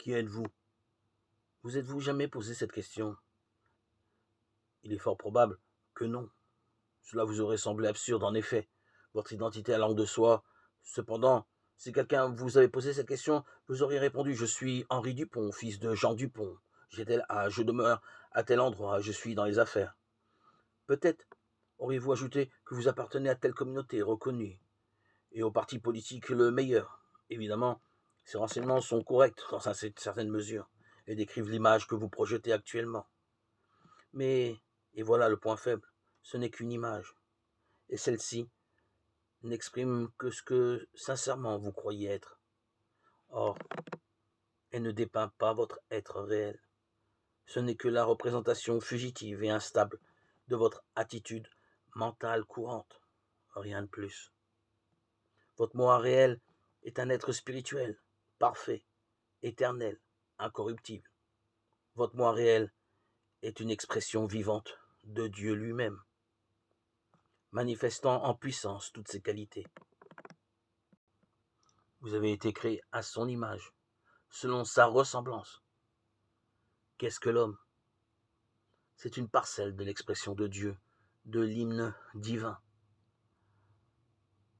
Qui êtes-vous? Vous êtes-vous jamais posé cette question? Il est fort probable que non. Cela vous aurait semblé absurde, en effet. Votre identité à langue de soi. Cependant, si quelqu'un vous avait posé cette question, vous auriez répondu: Je suis Henri Dupont, fils de Jean Dupont. J'ai tel âge, je demeure à tel endroit, je suis dans les affaires. Peut-être auriez-vous ajouté que vous appartenez à telle communauté reconnue, et au parti politique le meilleur. Évidemment, ces renseignements sont corrects dans une certaine mesure, et décrivent l'image que vous projetez actuellement. Mais, et voilà le point faible, ce n'est qu'une image, et celle-ci n'exprime que ce que sincèrement vous croyez être. Or, elle ne dépeint pas votre être réel. Ce n'est que la représentation fugitive et instable de votre attitude mentale courante, rien de plus. Votre moi réel est un être spirituel, parfait, éternel, incorruptible. Votre moi réel est une expression vivante de Dieu lui-même, manifestant en puissance toutes ses qualités. Vous avez été créé à son image, selon sa ressemblance. Qu'est-ce que l'homme? C'est une parcelle de l'expression de Dieu, de l'hymne divin.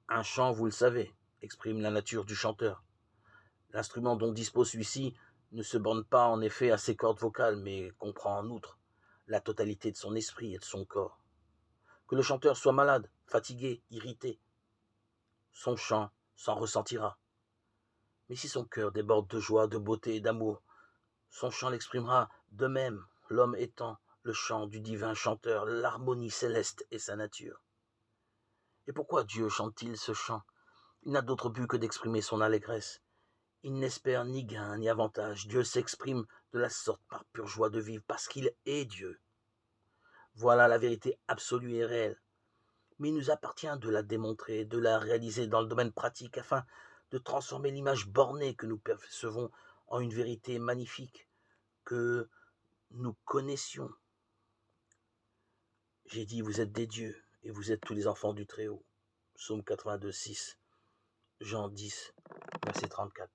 Un chant, vous le savez, exprime la nature du chanteur. L'instrument dont dispose celui-ci ne se borne pas en effet à ses cordes vocales, mais comprend en outre la totalité de son esprit et de son corps. Que le chanteur soit malade, fatigué, irrité, son chant s'en ressentira. Mais si son cœur déborde de joie, de beauté et d'amour, son chant l'exprimera de même, l'homme étant le chant du divin chanteur, l'harmonie céleste et sa nature. Et pourquoi Dieu chante-t-il ce chant? Il n'a d'autre but que d'exprimer son allégresse. Il n'espère ni gain ni avantage. Dieu s'exprime de la sorte par pure joie de vivre, parce qu'il est Dieu. Voilà la vérité absolue et réelle. Mais il nous appartient de la démontrer, de la réaliser dans le domaine pratique, afin de transformer l'image bornée que nous percevons en une vérité magnifique que nous connaissions. J'ai dit, vous êtes des dieux, et vous êtes tous les enfants du Très-Haut. Psaume 82, 6, Jean 10, verset 34.